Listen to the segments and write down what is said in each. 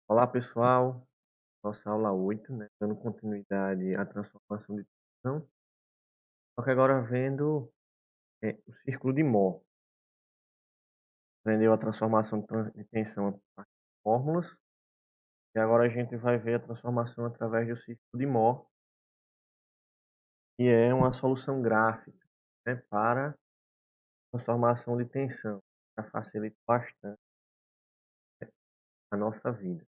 Olá pessoal, nossa aula 8, né, dando continuidade à transformação de tensão, só que agora vendo o círculo de Mohr. Aprendeu a transformação de tensão a partir de fórmulas, e agora a gente vai ver a transformação através do círculo de Mohr, que é uma solução gráfica, né, para transformação de tensão, que facilita bastante a nossa vida.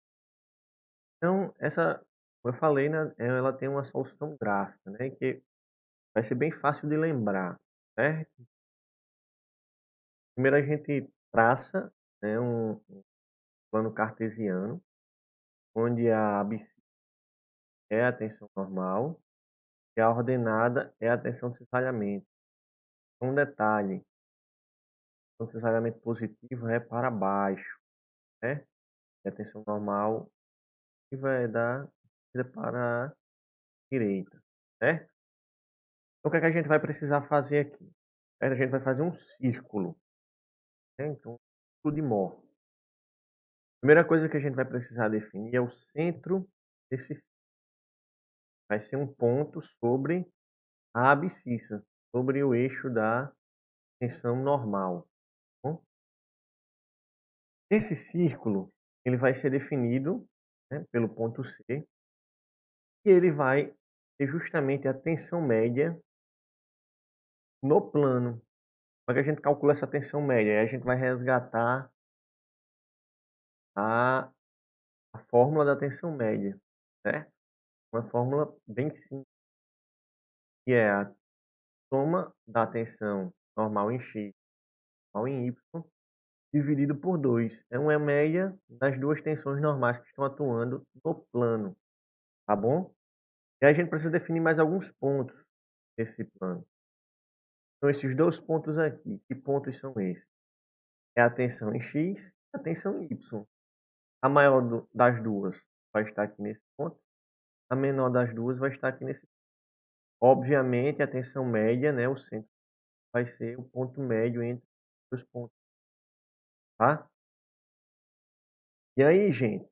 Então, como eu falei, né, ela tem uma solução gráfica, né, que vai ser bem fácil de lembrar, certo? Primeiro a gente traça, né, um plano cartesiano, onde a abscissa é a tensão normal e a ordenada é a tensão de cisalhamento. Um detalhe, a tensão de cisalhamento positivo é para baixo, né? E a tensão normal vai dar para a direita, certo? Então o que é que a gente vai precisar fazer aqui? A gente vai fazer um círculo, né? Então, um círculo de Mohr. Primeira coisa que a gente vai precisar definir é o centro desse. Vai ser um ponto sobre a abscissa, sobre o eixo da tensão normal. Tá bom? Esse círculo ele vai ser definido, né, pelo ponto C, e ele vai ter justamente a tensão média no plano. Como é que a gente calcula essa tensão média? Aí a gente vai resgatar a, a fórmula da tensão média, certo? Uma fórmula bem simples, que é a soma da tensão normal em X normal em Y dividido por 2. É uma média das duas tensões normais que estão atuando no plano, tá bom? E aí a gente precisa definir mais alguns pontos desse plano. Então, esses dois pontos aqui, que pontos são esses? É a tensão em X e a tensão em Y. A maior das duas vai estar aqui nesse ponto, a menor das duas vai estar aqui nesse ponto. Obviamente, a tensão média, né, o centro, vai ser o ponto médio entre os pontos, tá? E aí, gente,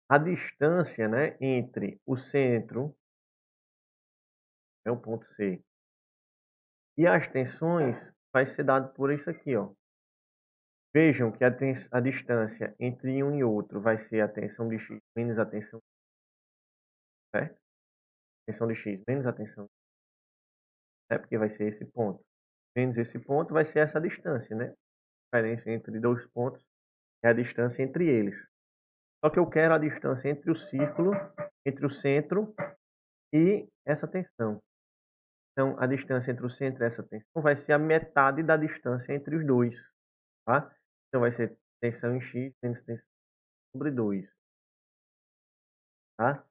a distância, né, entre o centro, é o ponto C, e as tensões vai ser dado por isso aqui, ó. Vejam que a distância entre um e outro vai ser a tensão de X menos a tensão, certo? Tensão de X menos a tensão, né? Porque vai ser esse ponto. Menos esse ponto vai ser essa distância, né? A diferença entre dois pontos é a distância entre eles. Só que eu quero a distância entre o círculo, entre o centro e essa tensão. Então, a distância entre o centro e essa tensão vai ser a metade da distância entre os dois, tá? Então, vai ser tensão em X menos tensão sobre 2, tá?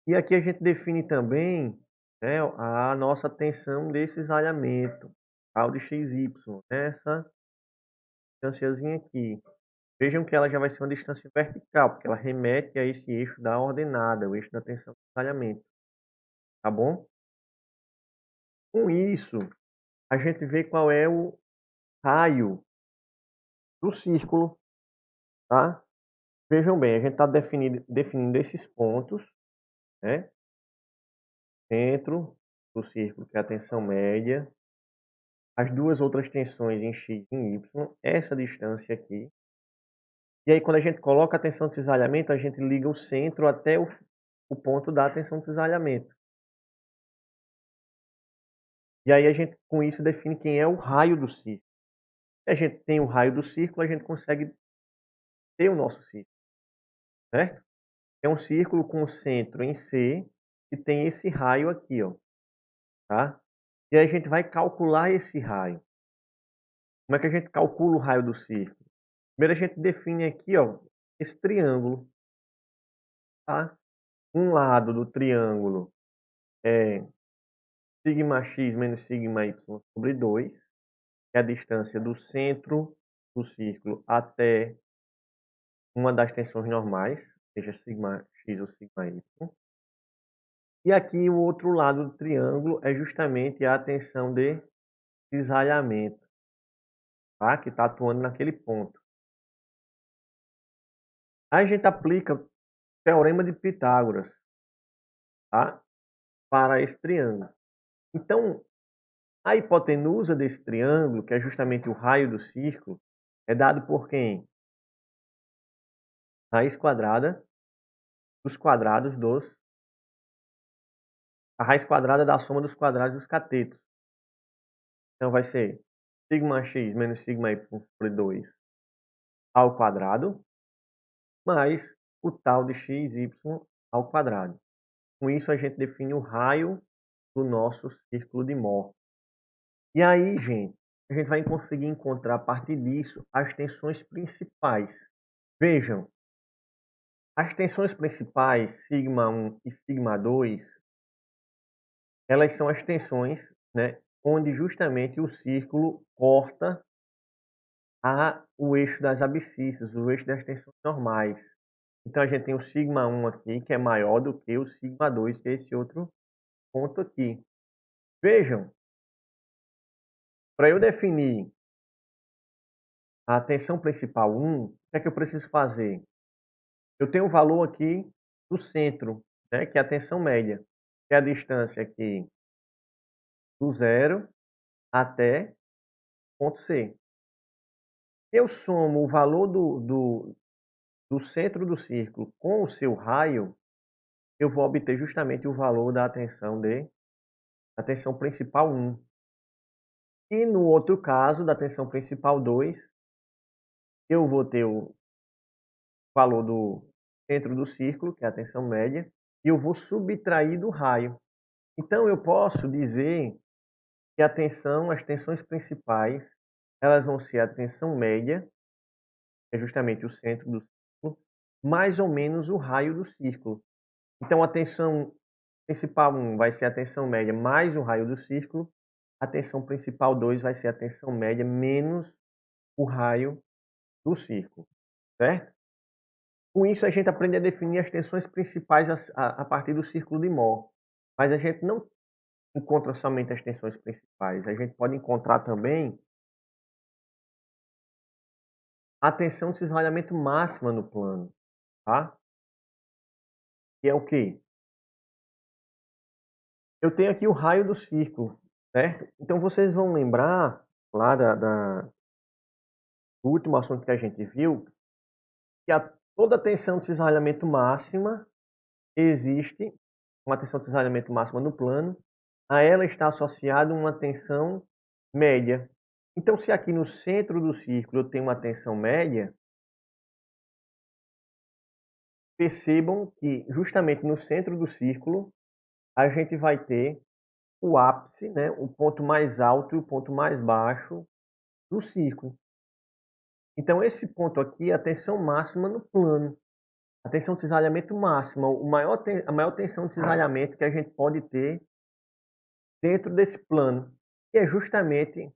E aqui a gente define também, né, a nossa tensão de cisalhamento, tal de XY, essa distânciazinha aqui. Vejam que ela já vai ser uma distância vertical, porque ela remete a esse eixo da ordenada, o eixo da tensão de cisalhamento, tá bom? Com isso, a gente vê qual é o raio do círculo, tá? Vejam bem, a gente está definindo esses pontos, né? Centro do círculo, que é a tensão média, as duas outras tensões em X e em Y, essa distância aqui. E aí, quando a gente coloca a tensão de cisalhamento, a gente liga o centro até o ponto da tensão de cisalhamento. E aí, a gente, com isso, define quem é o raio do círculo. Se a gente tem o raio do círculo, a gente consegue ter o nosso círculo, certo? É um círculo com o centro em C e tem esse raio aqui, ó, tá? E aí a gente vai calcular esse raio. Como é que a gente calcula o raio do círculo? Primeiro a gente define aqui, ó, esse triângulo, tá? Um lado do triângulo é σx menos σy sobre 2, que é a distância do centro do círculo até uma das tensões normais, seja σx ou σy. E aqui o outro lado do triângulo é justamente a tensão de cisalhamento, tá? Que está atuando naquele ponto. a gente aplica o teorema de Pitágoras, tá? Para esse triângulo. Então, a hipotenusa desse triângulo, que é justamente o raio do círculo, é dado por quem? Raiz quadrada dos quadrados dos... A raiz quadrada da soma dos quadrados dos catetos. Então, vai ser σx menos σy por 2 ao quadrado, mais o tal de xy ao quadrado. Com isso, a gente define o raio do nosso círculo de Mohr. E aí, gente, a gente vai conseguir encontrar a partir disso as tensões principais. Vejam, as tensões principais, σ1 e σ2, elas são as tensões, né, onde justamente o círculo corta o eixo das abscissas, o eixo das tensões normais. Então a gente tem o σ1 aqui, que é maior do que o σ2, que é esse outro ponto aqui. Vejam, para eu definir a tensão principal 1, o que é que eu preciso fazer? Eu tenho um valor aqui do centro, né, que é a tensão média, que é a distância aqui do zero até ponto C. Eu somo o valor do centro do círculo com o seu raio, eu vou obter justamente o valor da tensão principal 1. E no outro caso, da tensão principal 2, eu vou ter o valor do centro do círculo, que é a tensão média, e eu vou subtrair do raio. Então eu posso dizer que as tensões principais, elas vão ser a tensão média, que é justamente o centro do círculo, mais ou menos o raio do círculo. Então a tensão principal 1 vai ser a tensão média mais o raio do círculo, a tensão principal 2 vai ser a tensão média menos o raio do círculo, certo? Com isso a gente aprende a definir as tensões principais a partir do círculo de Mohr. Mas a gente não encontra somente as tensões principais, a gente pode encontrar também a tensão de cisalhamento máxima no plano, tá? Que é o quê? Eu tenho aqui o raio do círculo, certo? Então vocês vão lembrar lá do último assunto que a gente viu, que toda tensão de cisalhamento máxima existe uma tensão de cisalhamento máxima no plano, a ela está associada uma tensão média. Então, se aqui no centro do círculo eu tenho uma tensão média, percebam que justamente no centro do círculo a gente vai ter o ápice, né, o ponto mais alto e o ponto mais baixo do círculo. Então, esse ponto aqui é a tensão máxima no plano. A tensão de cisalhamento máxima, a maior tensão de cisalhamento que a gente pode ter dentro desse plano. E é justamente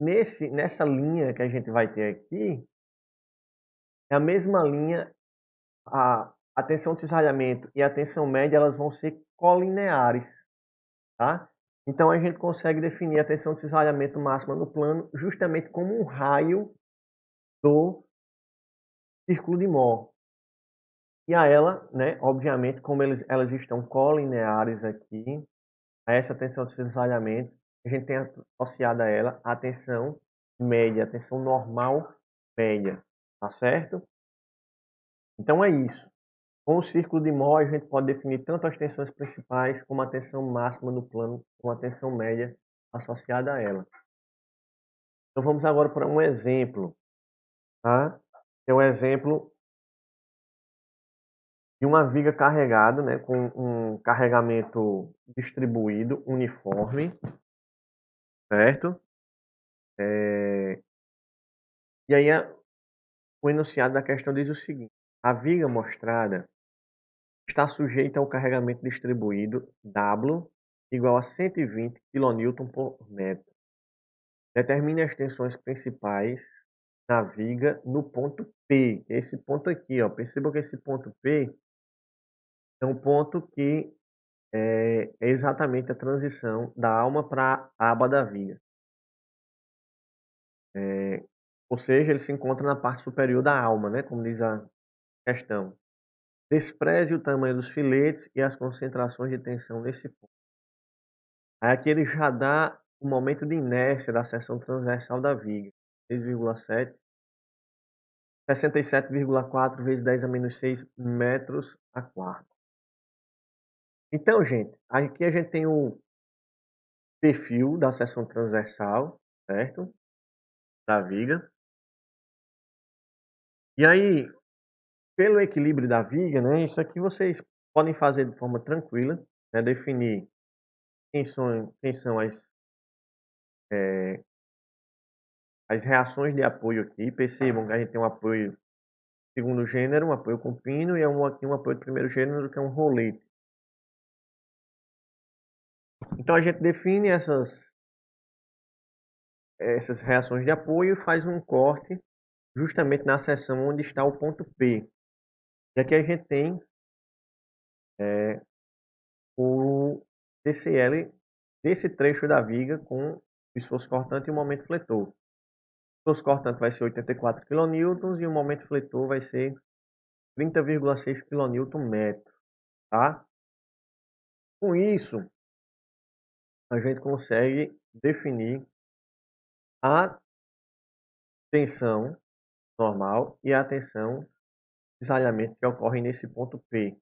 nessa linha que a gente vai ter aqui, é a mesma linha, a tensão de cisalhamento e a tensão média, elas vão ser colineares, tá? Então a gente consegue definir a tensão de cisalhamento máxima no plano justamente como um raio do círculo de Mohr. E a ela, né, obviamente, como elas estão colineares aqui, a essa tensão de cisalhamento, a gente tem associada a ela a tensão média, a tensão normal média, tá certo? Então é isso. Com o círculo de Mohr, a gente pode definir tanto as tensões principais como a tensão máxima no plano, com a tensão média associada a ela. Então vamos agora para um exemplo, tá? É um exemplo de uma viga carregada, né, com um carregamento distribuído, uniforme, certo? E aí o enunciado da questão diz o seguinte: a viga mostrada está sujeita ao carregamento distribuído W igual a 120 kN por metro. Determine as tensões principais na viga no ponto P. Esse ponto aqui, ó. Perceba que esse ponto P é um ponto que é exatamente a transição da alma para a aba da viga. Ou seja, ele se encontra na parte superior da alma, né? Como diz a questão. Despreze o tamanho dos filetes e as concentrações de tensão nesse ponto. Aí aqui ele já dá o momento de inércia da seção transversal da viga. 6,7, 67,4 vezes 10 a menos 6 metros a quarto. Então, gente, aqui a gente tem o perfil da seção transversal, certo? Da viga. E aí, pelo equilíbrio da viga, né? Isso aqui vocês podem fazer de forma tranquila, né? Definir quem são as reações de apoio aqui. Percebam que a gente tem um apoio segundo gênero, um apoio com pino, e aqui um apoio de primeiro gênero, que é um rolete. Então a gente define essas reações de apoio e faz um corte justamente na seção onde está o ponto P. E aqui a gente tem o TCL desse trecho da viga com o esforço cortante e o momento fletor. O esforço cortante vai ser 84 kN e o momento fletor vai ser 30,6 kN/m, tá? Com isso, a gente consegue definir a tensão normal e a tensão de cisalhamento que ocorre nesse ponto P.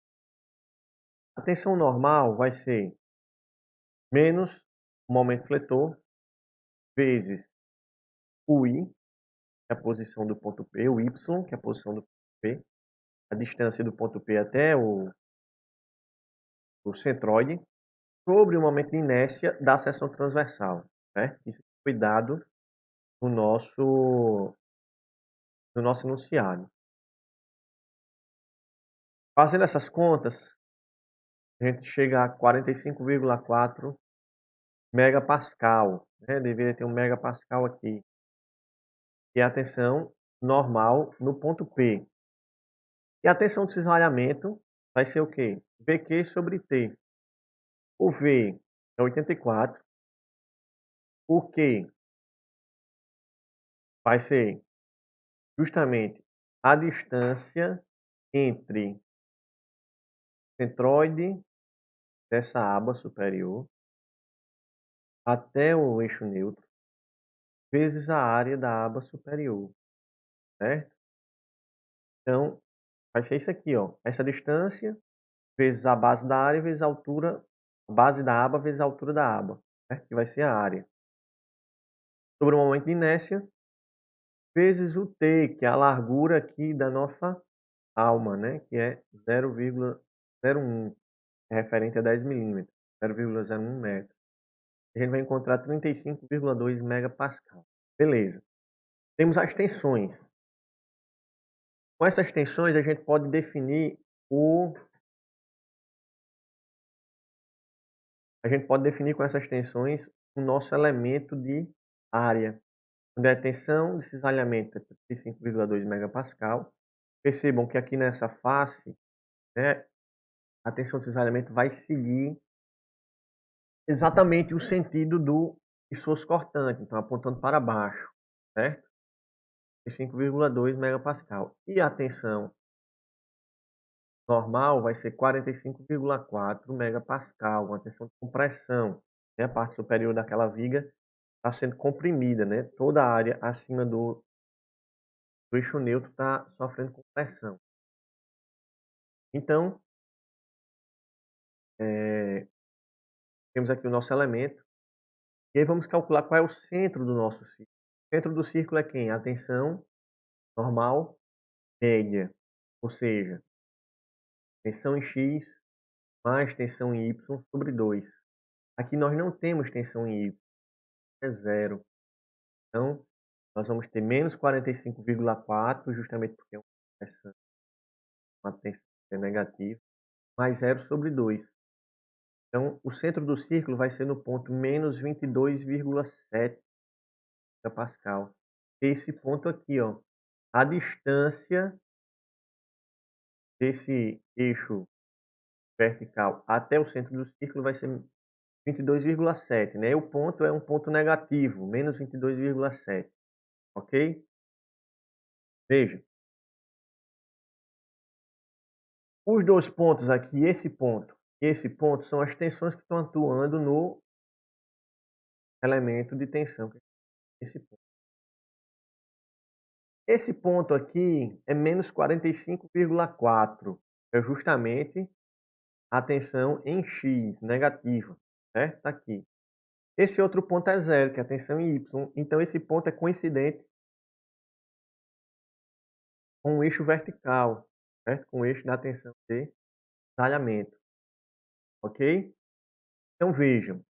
A tensão normal vai ser menos o momento fletor vezes o I, que é a posição do ponto P, o Y, que é a posição do ponto P, a distância do ponto P até o centroide, sobre o momento de inércia da seção transversal. Né? Isso foi dado no nosso enunciado. Fazendo essas contas, a gente chega a 45,4 megapascal. Né? Deveria ter um megapascal aqui, que é a tensão normal no ponto P. E a tensão de cisalhamento vai ser o quê? VQ sobre T. O V é 84. O Q vai ser justamente a distância entre o centroide dessa aba superior até o eixo neutro, vezes a área da aba superior, certo? Então, vai ser isso aqui, ó. Essa distância vezes a base da área vezes a altura, a base da aba vezes a altura da aba, certo? Que vai ser a área. Sobre o momento de inércia, vezes o T, que é a largura aqui da nossa alma, né? Que é 0,01, é referente a 10 milímetros, 0,01 metro. A gente vai encontrar 35,2 megapascal. Beleza. Temos as tensões. Com essas tensões, a gente pode definir com essas tensões o nosso elemento de área. Onde a tensão de cisalhamento é 35,2 megapascal. Percebam que aqui nessa face, né, a tensão de cisalhamento vai seguir exatamente o sentido do esforço cortante, então apontando para baixo, certo? 5,2 megapascal. E a tensão normal vai ser 45,4 megapascal, uma tensão de compressão. Né? A parte superior daquela viga está sendo comprimida, né? Toda a área acima do eixo neutro está sofrendo compressão. Então, temos aqui o nosso elemento. E aí vamos calcular qual é o centro do nosso círculo. O centro do círculo é quem? A tensão normal média. Ou seja, tensão em X mais tensão em Y sobre 2. Aqui nós não temos tensão em Y, é zero. Então, nós vamos ter menos 45,4, justamente porque é uma tensão negativa, mais zero sobre 2. Então, o centro do círculo vai ser no ponto menos 22,7 Pascal. Esse ponto aqui, ó, a distância desse eixo vertical até o centro do círculo vai ser 22,7, né? O ponto é um ponto negativo, menos 22,7, ok? Veja, Os dois pontos aqui, esse ponto e esse ponto, são as tensões que estão atuando no elemento de tensão, esse ponto. Esse ponto aqui é menos 45,4, é justamente a tensão em X, negativa, certo? Tá aqui. Esse outro ponto é zero, que é a tensão em Y. Então, esse ponto é coincidente com o eixo vertical, certo? Com o eixo da tensão de talhamento, ok? Então, vejam,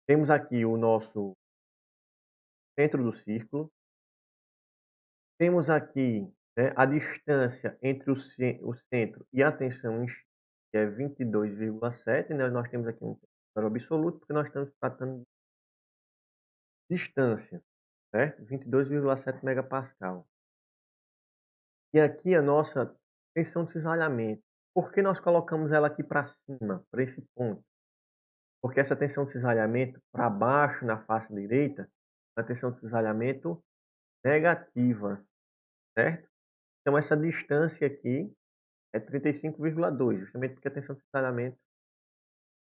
temos aqui o nosso centro do círculo, temos aqui, né, a distância entre o centro e a tensão em X, que é 22,7, né? Nós temos aqui um valor absoluto, porque nós estamos tratando de distância, certo? 22,7 megapascal. E aqui a nossa tensão de cisalhamento. Por que nós colocamos ela aqui para cima, para esse ponto? Porque essa tensão de cisalhamento para baixo na face direita é uma tensão de cisalhamento negativa, certo? Então essa distância aqui é 35,2, justamente porque a tensão de cisalhamento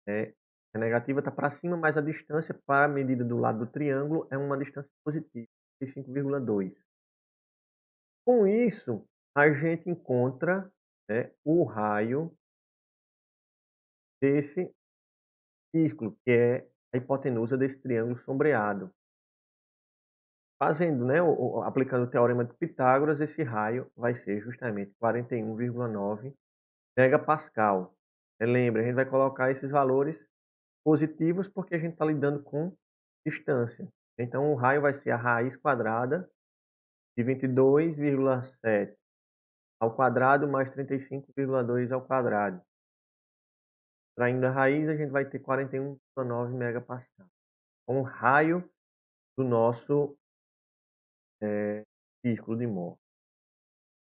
é negativa, está para cima, mas a distância para a medida do lado do triângulo é uma distância positiva, 35,2. Com isso, a gente encontra, né, o raio desse círculo, que é a hipotenusa desse triângulo sombreado. Fazendo, né, aplicando o teorema de Pitágoras, esse raio vai ser justamente 41,9 megapascal. Lembra, a gente vai colocar esses valores positivos porque a gente está lidando com distância. Então, o raio vai ser a raiz quadrada de 22,7 ao quadrado mais 35,2 ao quadrado. Extraindo a raiz, a gente vai ter 41,9 megapascal. Um raio do nosso círculo de Mohr.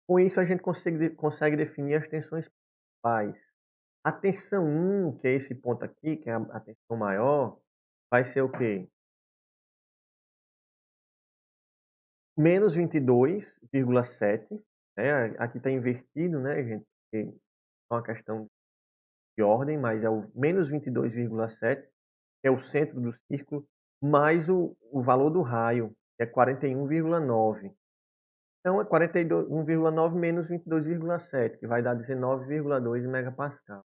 Com isso, a gente consegue definir as tensões principais. A tensão 1, que é esse ponto aqui, que é a tensão maior, vai ser o quê? Menos 22,7. Né? Aqui está invertido, né, gente? É uma questão de ordem, mas é o menos 22,7, que é o centro do círculo, mais o valor do raio, que é 41,9. Então, é 41,9 menos 22,7, que vai dar 19,2 megapascal.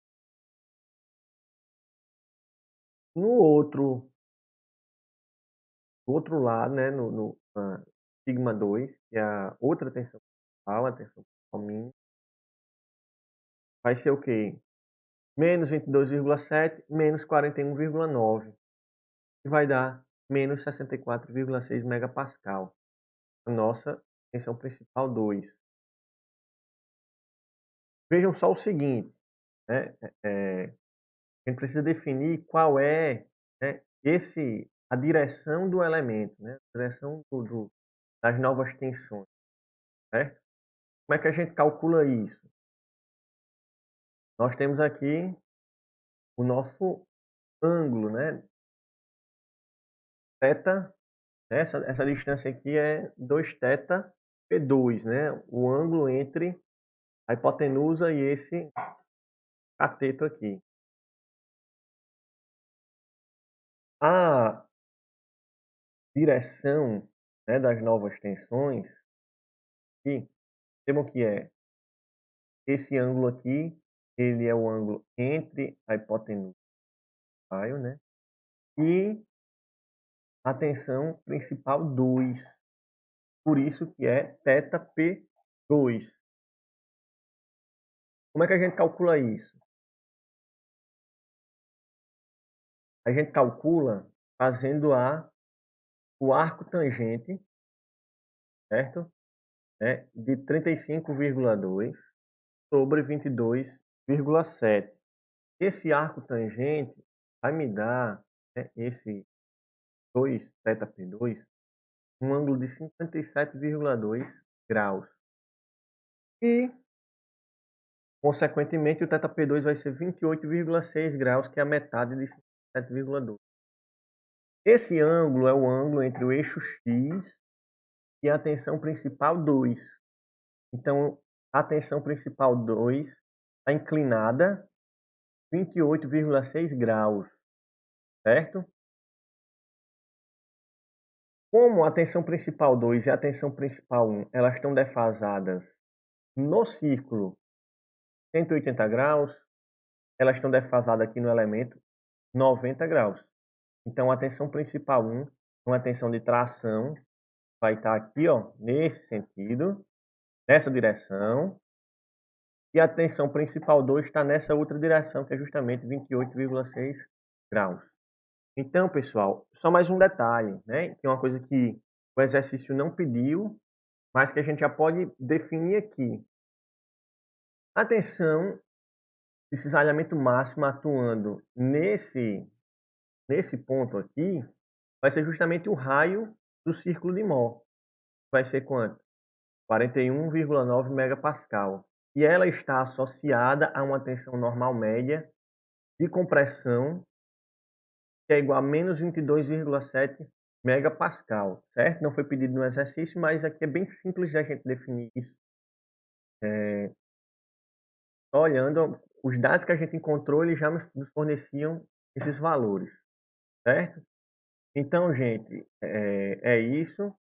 No outro lado, né, no sigma 2, que é a outra tensão principal, a tensão principal mínima, vai ser o quê? Menos 22,7 menos 41,9, que vai dar menos 64,6 megapascal. A nossa tensão principal 2. Vejam só o seguinte, né? A gente precisa definir qual é, né, a direção do elemento, né? A direção das novas tensões, certo? Como é que a gente calcula isso? Nós temos aqui o nosso ângulo, né? Θ, né? Essa distância aqui é 2θ P2, né? O ângulo entre a hipotenusa e esse cateto aqui. A direção, né, das novas tensões, aqui, temos que é esse ângulo aqui, ele é o ângulo entre a hipotenusa e o raio, né? E a tensão principal 2. Por isso que é θP2. Como é que a gente calcula isso? A gente calcula fazendo o arco tangente, certo? De 35,2 sobre 22,7. Esse arco tangente vai me dar, né, esse 2 θP2, um ângulo de 57,2 graus. E, consequentemente, o θP2 vai ser 28,6 graus, que é a metade de 57,2. Esse ângulo é o ângulo entre o eixo X e a tensão principal 2. Então, a tensão principal 2 está inclinada 28,6 graus, certo? Como a tensão principal 2 e a tensão principal 1, elas estão defasadas no círculo 180 graus, elas estão defasadas aqui no elemento 90 graus. Então, a tensão principal 1, uma tensão de tração, vai estar aqui, ó, nesse sentido, nessa direção. E a tensão principal 2 está nessa outra direção, que é justamente 28,6 graus. Então, pessoal, só mais um detalhe, né? Que é uma coisa que o exercício não pediu, mas que a gente já pode definir aqui. A tensão de cisalhamento máximo atuando nesse ponto aqui, vai ser justamente o raio do círculo de Mohr. Vai ser quanto? 41,9 megapascal. E ela está associada a uma tensão normal média de compressão que é igual a menos 22,7 megapascal, certo? Não foi pedido no exercício, mas aqui é bem simples de a gente definir isso. Olhando os dados que a gente encontrou, eles já nos forneciam esses valores, certo? Então, gente, é isso.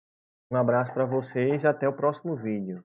Um abraço para vocês e até o próximo vídeo.